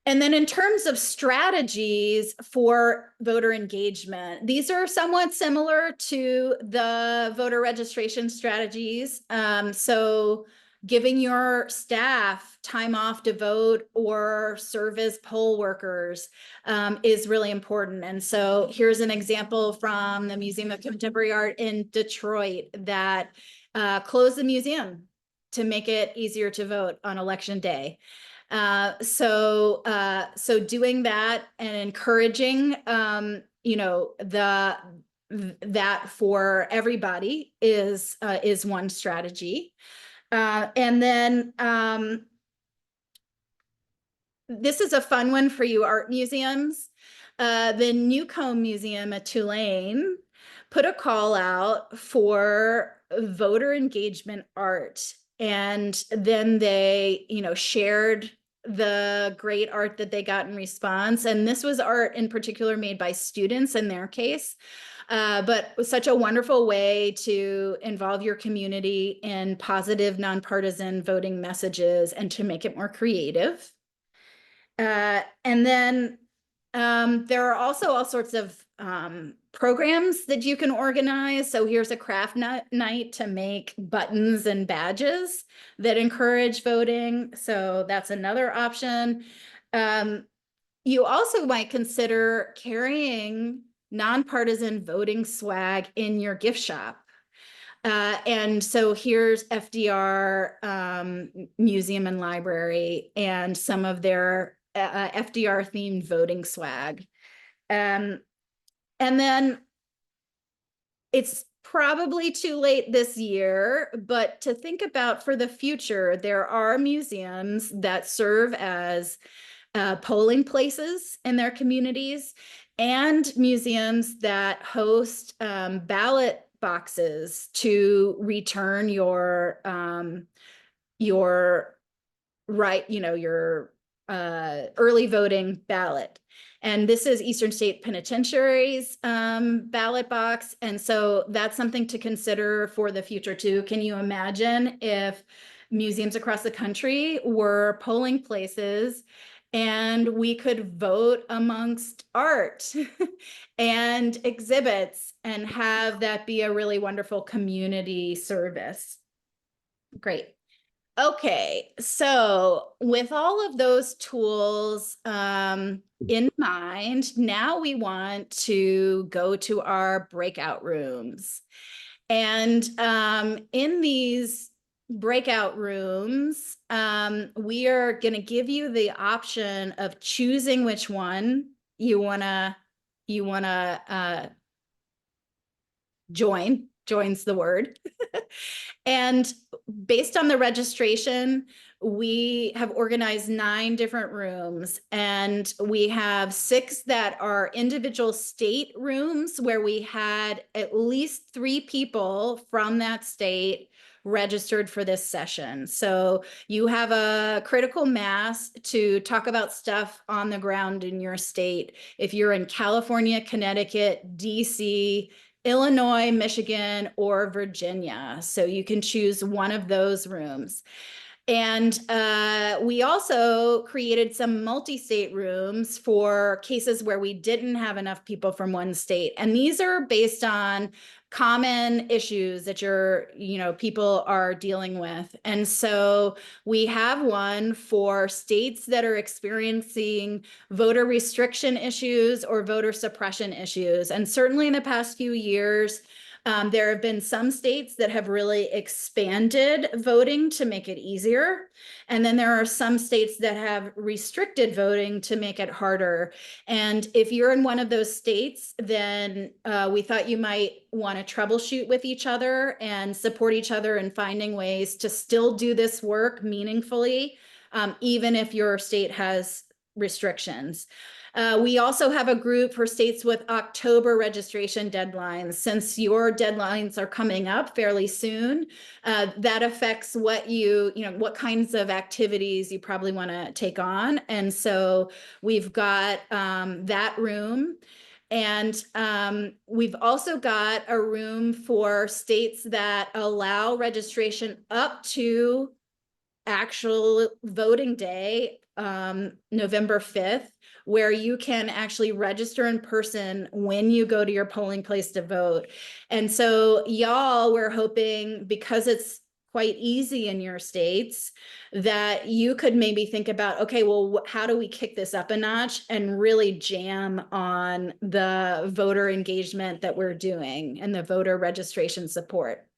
And then in terms of strategies for voter engagement, these are somewhat similar to the voter registration strategies. So giving your staff time off to vote or serve as poll workers is really important. And so here's an example from the Museum of Contemporary Art in Detroit that closed the museum to make it easier to vote on election day. So doing that and encouraging, that for everybody is one strategy. And then this is a fun one for you art museums. The Newcomb Museum at Tulane put a call out for voter engagement art. And then they, shared the great art that they got in response. And this was art in particular made by students in their case. But was such a wonderful way to involve your community in positive, nonpartisan voting messages and to make it more creative. And then there are also all sorts of programs that you can organize. So here's a craft night to make buttons and badges that encourage voting. So that's another option. You also might consider carrying nonpartisan voting swag in your gift shop. And so here's FDR Museum and Library and some of their FDR themed voting swag. And then it's probably too late this year, but to think about for the future, there are museums that serve as polling places in their communities and museums that host ballot boxes to return your early voting ballot. And this is Eastern State Penitentiary's ballot box. And so that's something to consider for the future too. Can you imagine if museums across the country were polling places and we could vote amongst art and exhibits and have that be a really wonderful community service? Great. Okay, so with all of those tools in mind, now we want to go to our breakout rooms. And in these breakout rooms, we are going to give you the option of choosing which one you wanna join. Joins the word. And based on the registration, we have organized 9 different rooms, and we have 6 that are individual state rooms where we had at least 3 people from that state registered for this session. So you have a critical mass to talk about stuff on the ground in your state. If you're in California, Connecticut, DC, Illinois, Michigan, or Virginia. So you can choose one of those rooms. And we also created some multi-state rooms for cases where we didn't have enough people from one state. And these are based on common issues that people are dealing with. And so we have one for states that are experiencing voter restriction issues or voter suppression issues. And certainly in the past few years, there have been some states that have really expanded voting to make it easier. And then there are some states that have restricted voting to make it harder. And if you're in one of those states, then we thought you might want to troubleshoot with each other and support each other in finding ways to still do this work meaningfully, even if your state has restrictions. We also have a group for states with October registration deadlines. Since your deadlines are coming up fairly soon, that affects what what kinds of activities you probably want to take on. And so we've got that room. And we've also got a room for states that allow registration up to actual voting day, November 5th, where you can actually register in person when you go to your polling place to vote. And so y'all, we're hoping, because it's quite easy in your states, that you could maybe think about, okay, well, how do we kick this up a notch and really jam on the voter engagement that we're doing and the voter registration support?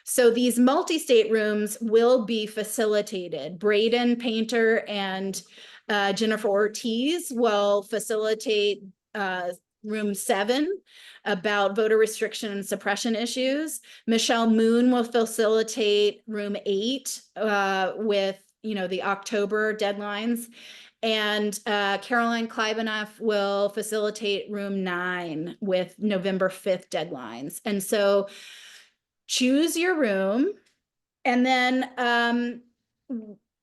So these multi-state rooms will be facilitated. Braden Painter and Jennifer Ortiz will facilitate room 7 about voter restriction and suppression issues. Michelle Moon will facilitate room 8 with, you know, the October deadlines. And Caroline Klibanoff will facilitate room 9 with November 5th deadlines. And so choose your room, and then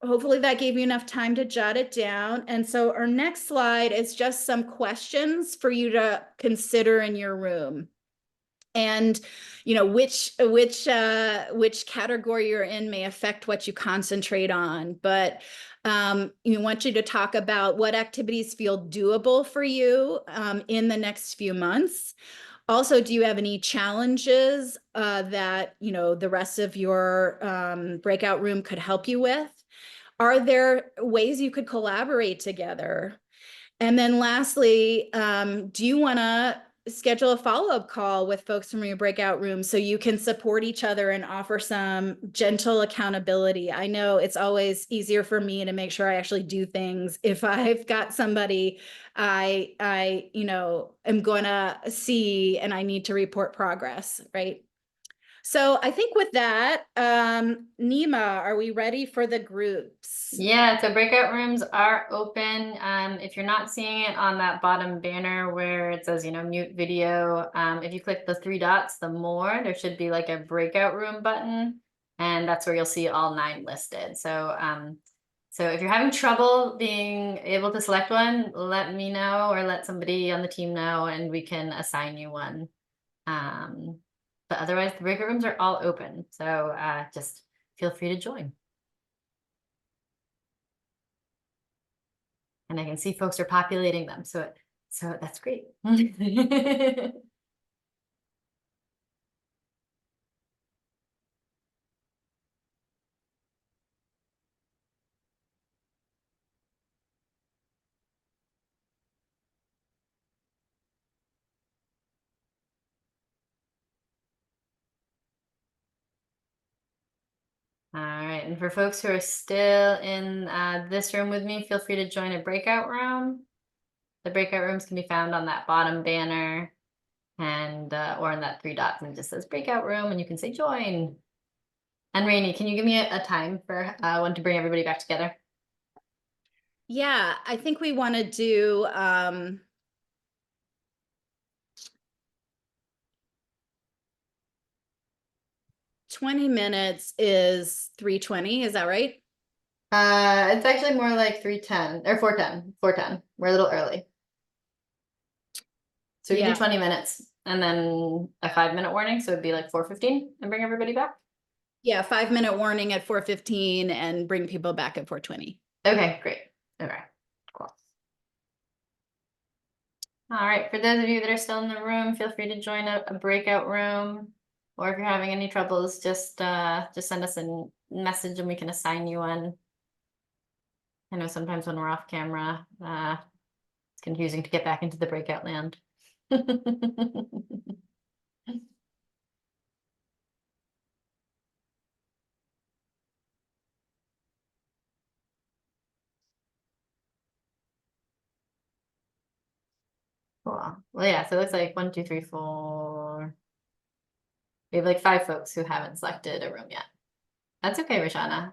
hopefully that gave you enough time to jot it down. And so our next slide is just some questions for you to consider in your room. And you know, which category you're in may affect what you concentrate on. But we want you to talk about what activities feel doable for you in the next few months. Also, do you have any challenges that, you know, the rest of your breakout room could help you with? Are there ways you could collaborate together? And then lastly, do you want to schedule a follow-up call with folks from your breakout room so you can support each other and offer some gentle accountability? I know it's always easier for me to make sure I actually do things if I've got somebody I you know, am going to see and I need to report progress, right? So I think with that, Nima, are we ready for the groups? Yeah, so breakout rooms are open. If you're not seeing it on that bottom banner where it says, you know, mute video, if you click the 3 dots, the more, there should be like a breakout room button, and that's where you'll see all 9 listed. So so if you're having trouble being able to select one, let me know or let somebody on the team know and we can assign you one. But otherwise, the breakout rooms are all open. So just feel free to join. And I can see folks are populating them. So that's great. All right, and for folks who are still in this room with me, feel free to join a breakout room. The breakout rooms can be found on that bottom banner and or in that 3 dots, and it just says breakout room, and you can say join. And Rainey, can you give me a time for when to bring everybody back together? Yeah, I think we want to do 20 minutes is 3:20, is that right? It's actually more like 3:10 or 4:10. 4:10. We're a little early. So we Yeah. do 20 minutes and then a 5-minute warning. So it'd be like 4:15 and bring everybody back. Yeah, 5-minute warning at 4:15 and bring people back at 4:20. Okay, great. Okay, cool. All right, for those of you that are still in the room, feel free to join a breakout room. Or if you're having any troubles, just send us a message and we can assign you one. I know sometimes when we're off camera, it's confusing to get back into the breakout land. Cool. Well, yeah, so it looks like 1, 2, 3, 4. We have like 5 folks who haven't selected a room yet. That's okay, Rashana.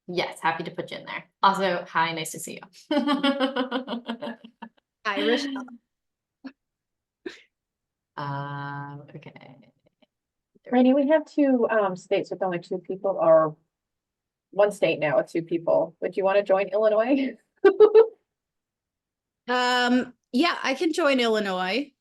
Yes, happy to put you in there. Also, hi, nice to see you. Irish. Okay. Rainey, we have 2 states with only 2 people, or 1 state now with 2 people. Would you want to join Illinois? Yeah, I can join Illinois.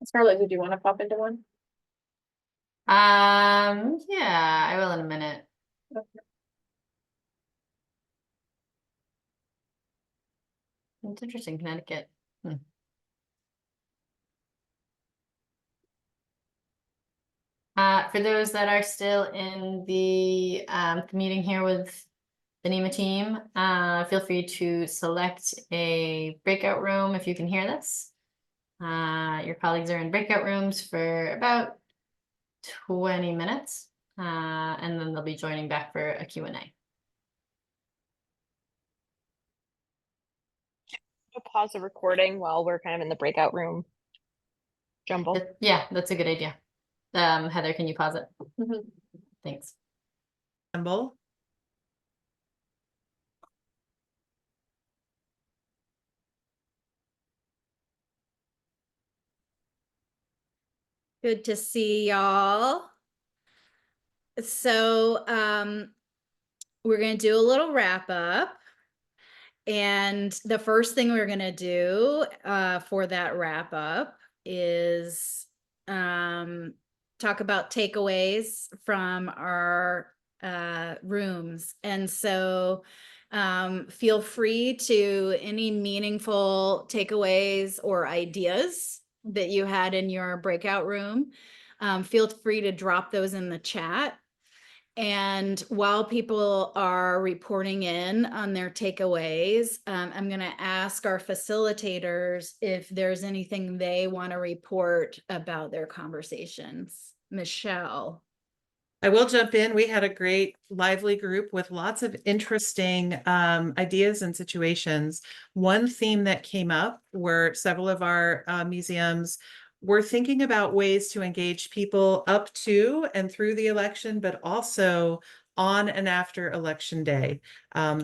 Scarlett, did you want to pop into one? Yeah, I will in a minute. It's interesting, Connecticut. For those that are still in the meeting here with the NEMA team, feel free to select a breakout room if you can hear this. Your colleagues are in breakout rooms for about 20 minutes, and then they'll be joining back for a Q&A. Pause the recording while we're kind of in the breakout room jumble. Yeah, that's a good idea. Heather, can you pause it? Thanks. Symbol. Good to see y'all. So we're going to do a little wrap up. And the first thing we're going to do for that wrap up is talk about takeaways from our rooms. And so feel free to any meaningful takeaways or ideas that you had in your breakout room. Feel free to drop those in the chat. And while people are reporting in on their takeaways, I'm going to ask our facilitators if there's anything they want to report about their conversations. Michelle. I will jump in. We had a great lively group with lots of interesting ideas and situations. One theme that came up were several of our museums were thinking about ways to engage people up to and through the election, but also on and after election day.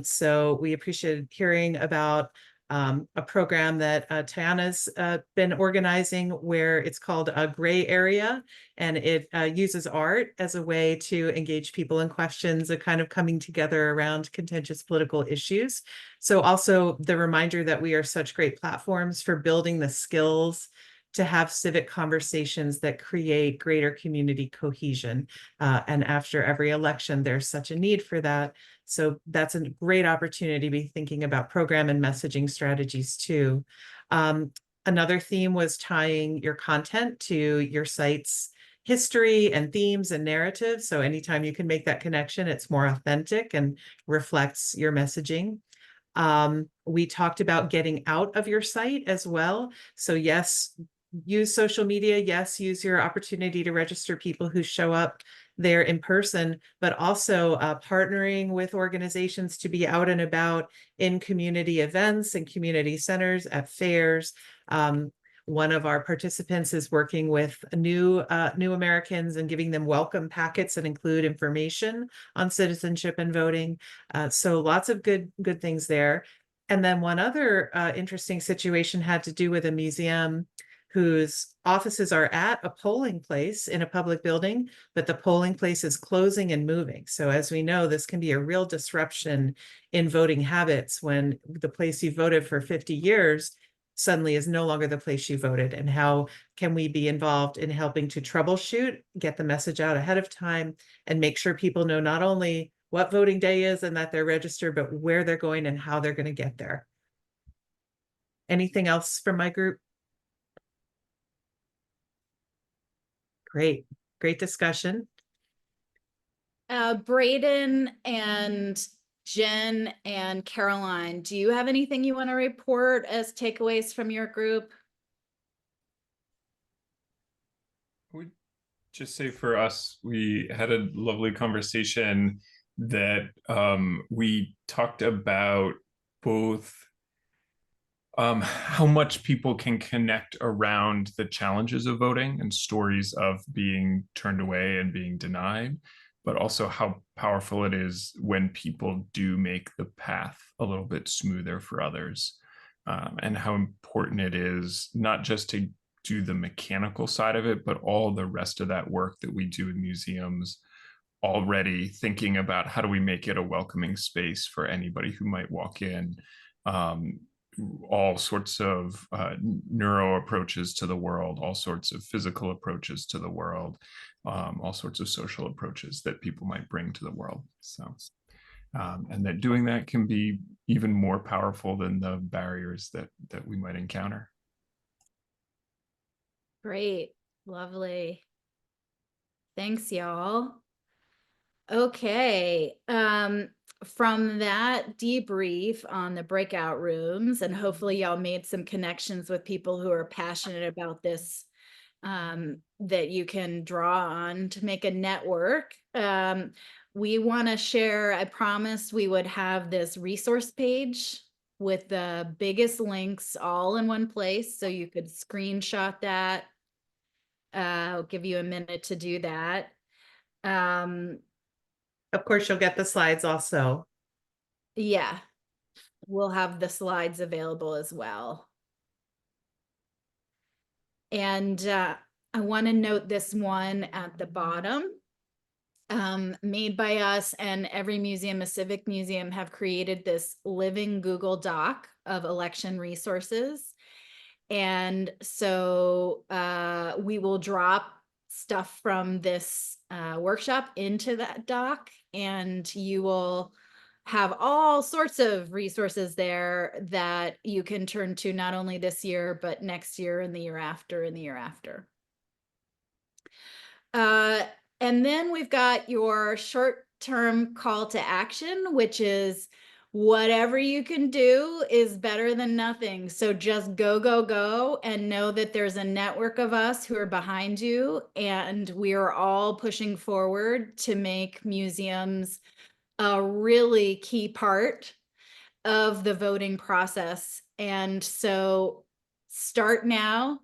So we appreciated hearing about a program that Tiana's been organizing where it's called a gray area, and it uses art as a way to engage people in questions of kind of coming together around contentious political issues. So also the reminder that we are such great platforms for building the skills to have civic conversations that create greater community cohesion. And after every election, there's such a need for that. So that's a great opportunity to be thinking about program and messaging strategies too. Another theme was tying your content to your site's history and themes and narratives. So anytime you can make that connection, it's more authentic and reflects your messaging. We talked about getting out of your site as well. So yes, use social media. Yes, use your opportunity to register people who show up there in person, but also partnering with organizations to be out and about in community events and community centers, at fairs. One of our participants is working with new Americans and giving them welcome packets that include information on citizenship and voting. So lots of good things there. And then one other interesting situation had to do with a museum whose offices are at a polling place in a public building, but the polling place is closing and moving. So as we know, this can be a real disruption in voting habits when the place you voted for 50 years suddenly is no longer the place you voted. And how can we be involved in helping to troubleshoot, get the message out ahead of time, and make sure people know not only what voting day is and that they're registered, but where they're going and how they're going to get there. Anything else from my group? Great discussion. Braden and Jen and Caroline, do you have anything you want to report as takeaways from your group? I would just say for us, we had a lovely conversation that we talked about both how much people can connect around the challenges of voting and stories of being turned away and being denied, but also how powerful it is when people do make the path a little bit smoother for others, and how important it is not just to do the mechanical side of it, but all the rest of that work that we do in museums already, thinking about how do we make it a welcoming space for anybody who might walk in, all sorts of neuro approaches to the world, all sorts of physical approaches to the world, all sorts of social approaches that people might bring to the world. So, and that doing that can be even more powerful than the barriers that we might encounter. Great. Lovely. Thanks, y'all. Okay. From that debrief on the breakout rooms, and hopefully y'all made some connections with people who are passionate about this, that you can draw on to make a network. We want to share, I promised we would have this resource page with the biggest links all in one place, so you could screenshot that. I'll give you a minute to do that. Of course, you'll get the slides also. Yeah, we'll have the slides available as well. And I want to note this one at the bottom, made by us, and every museum, a civic museum, have created this living Google Doc of election resources. And so we will drop stuff from this workshop into that doc, and you will have all sorts of resources there that you can turn to not only this year, but next year and the year after and the year after. And then we've got your short-term call to action, which is whatever you can do is better than nothing. So just go, go, go, and know that there's a network of us who are behind you, and we are all pushing forward to make museums a really key part of the voting process. And so start now,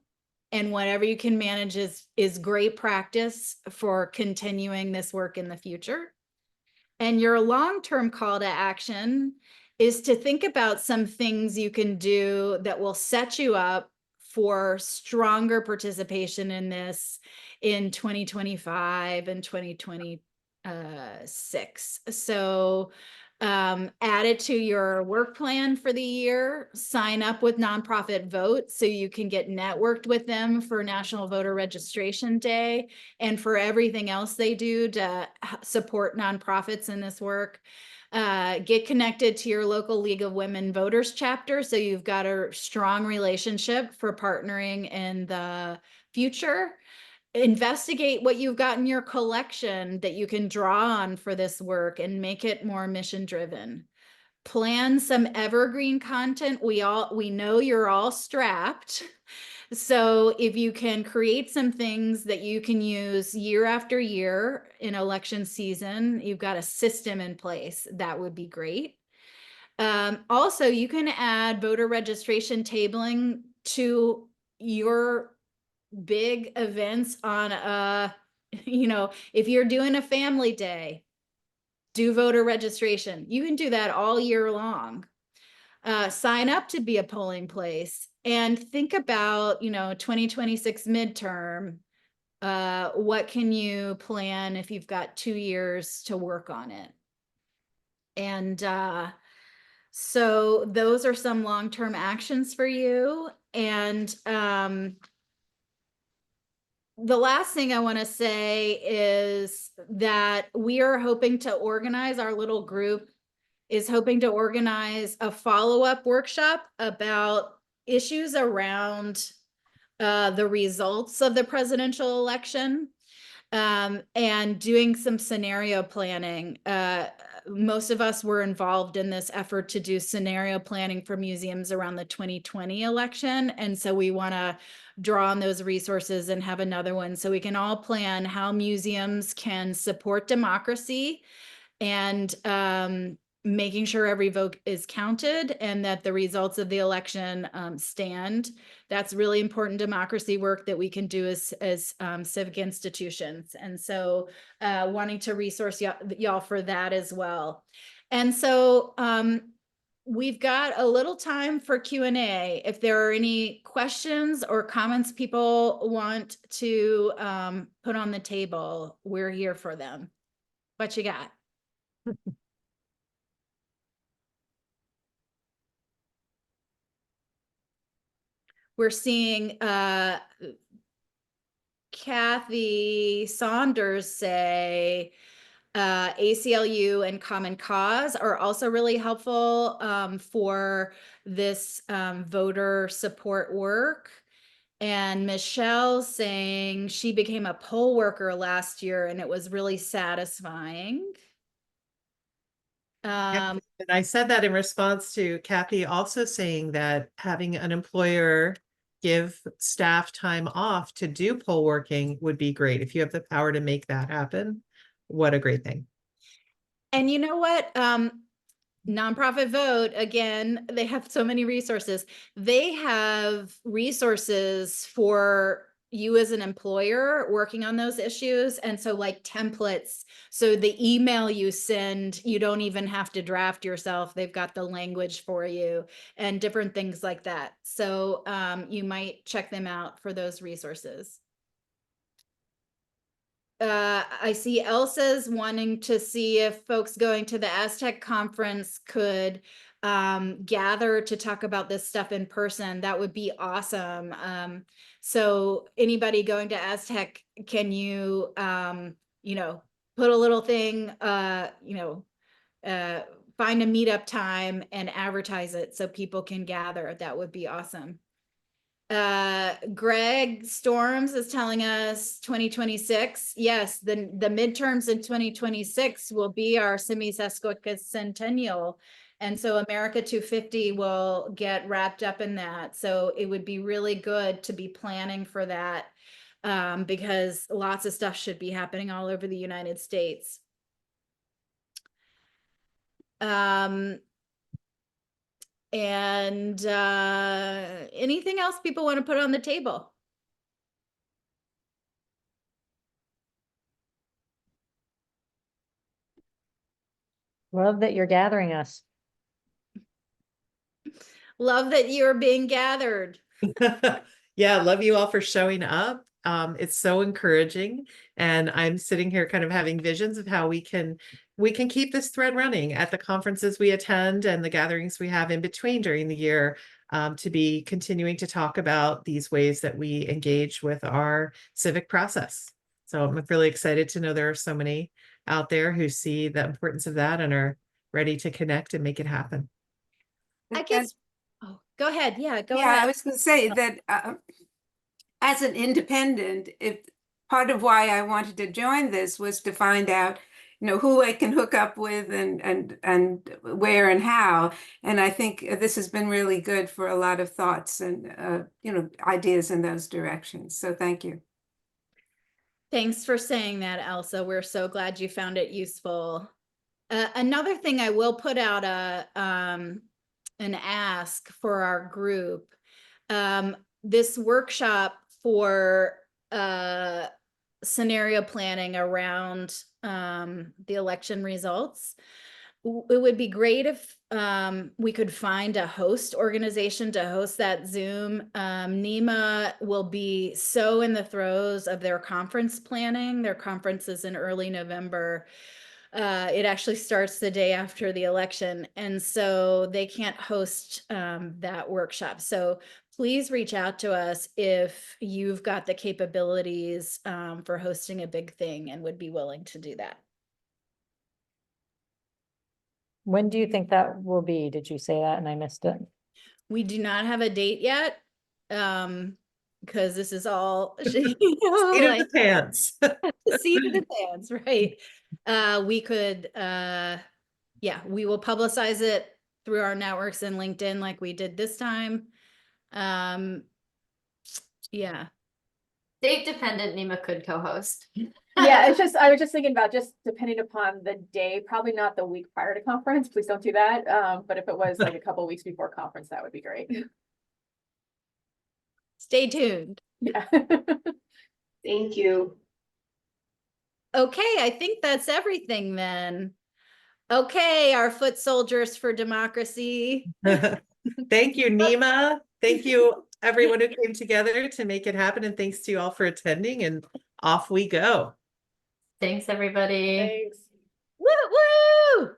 and whatever you can manage is great practice for continuing this work in the future. And your long-term call to action is to think about some things you can do that will set you up for stronger participation in this in 2025 and 2026. So add it to your work plan for the year, sign up with Nonprofit Vote so you can get networked with them for National Voter Registration Day and for everything else they do to support nonprofits in this work. Get connected to your local League of Women Voters chapter so you've got a strong relationship for partnering in the future. Investigate what you've got in your collection that you can draw on for this work and make it more mission driven. Plan some evergreen content. We know you're all strapped. So if you can create some things that you can use year after year in election season, you've got a system in place, that would be great. Also, you can add voter registration tabling to your big events on if you're doing a family day, do voter registration. You can do that all year long. Sign up to be a polling place and think about 2026 midterm. What can you plan if you've got 2 years to work on it? And so those are some long-term actions for you. And the last thing I want to say is that we are hoping to organize, our little group is hoping to organize a follow-up workshop about issues around the results of the presidential election, and doing some scenario planning. Most of us were involved in this effort to do scenario planning for museums around the 2020 election. And so we want to draw on those resources and have another one so we can all plan how museums can support democracy and making sure every vote is counted and that the results of the election stand. That's really important democracy work that we can do as civic institutions. And so wanting to resource y'all for that as well. And so we've got a little time for Q&A. If there are any questions or comments people want to put on the table, we're here for them. What you got? we're seeing Kathy Saunders say ACLU and Common Cause are also really helpful for this voter support work. And Michelle saying she became a poll worker last year and it was really satisfying. And I said that in response to Kathy also saying that having an employer give staff time off to do poll working would be great. If you have the power to make that happen, what a great thing. And you know what? Nonprofit Vote, again, they have so many resources. They have resources for you as an employer working on those issues. And so like templates, so the email you send, you don't even have to draft yourself. They've got the language for you and different things like that. So you might check them out for those resources. I see Elsa's wanting to see if folks going to the Aztec conference could gather to talk about this stuff in person. That would be awesome. So anybody going to Aztec, can you, you know, put a little thing, you know, find a meetup time and advertise it so people can gather. That would be awesome. Greg Storms is telling us 2026. Yes, the midterms in 2026 will be our semi-sesquicentennial. And so America 250 will get wrapped up in that. So it would be really good to be planning for that because lots of stuff should be happening all over the United States. And anything else people want to put on the table? Love that you're gathering us. Love that you're being gathered. Yeah, love you all for showing up. It's so encouraging. And I'm sitting here kind of having visions of how we can keep this thread running at the conferences we attend and the gatherings we have in between during the year, to be continuing to talk about these ways that we engage with our civic process. So I'm really excited to know there are so many out there who see the importance of that and are ready to connect and make it happen. I guess, oh, go ahead. Yeah, go Yeah, I ahead. was going to say that as an independent, if part of why I wanted to join this was to find out, you know, who I can hook up with and where and how. And I think this has been really good for a lot of thoughts and you know, ideas in those directions. So thank you. Thanks for saying that, Elsa. We're so glad you found it useful. Another thing I will put out an ask for our group. This workshop for scenario planning around the election results. It would be great if we could find a host organization to host that Zoom. NEMA will be so in the throes of their conference planning. Their conference is in early November. It actually starts the day after the election. And so they can't host that workshop. So please reach out to us if you've got the capabilities for hosting a big thing and would be willing to do that. When do you think that will be? Did you say that and I missed it? We do not have a date yet because this is all Seat of the pants. seat of the pants, right? We could, yeah, we will publicize it through our networks and LinkedIn like we did this time. Yeah. Date dependent, Nima could co-host. Yeah, it's just, I was just thinking about just depending upon the day, probably not the week prior to conference, please don't do that. But if it was like a couple weeks before conference, that would be great. Stay tuned. Yeah. Thank you. Okay, I think that's everything then. Okay, our foot soldiers for democracy. Thank you, Nima. Thank you, everyone who came together to make it happen. And thanks to you all for attending, and off we go. Thanks, everybody. Thanks. Woo woo!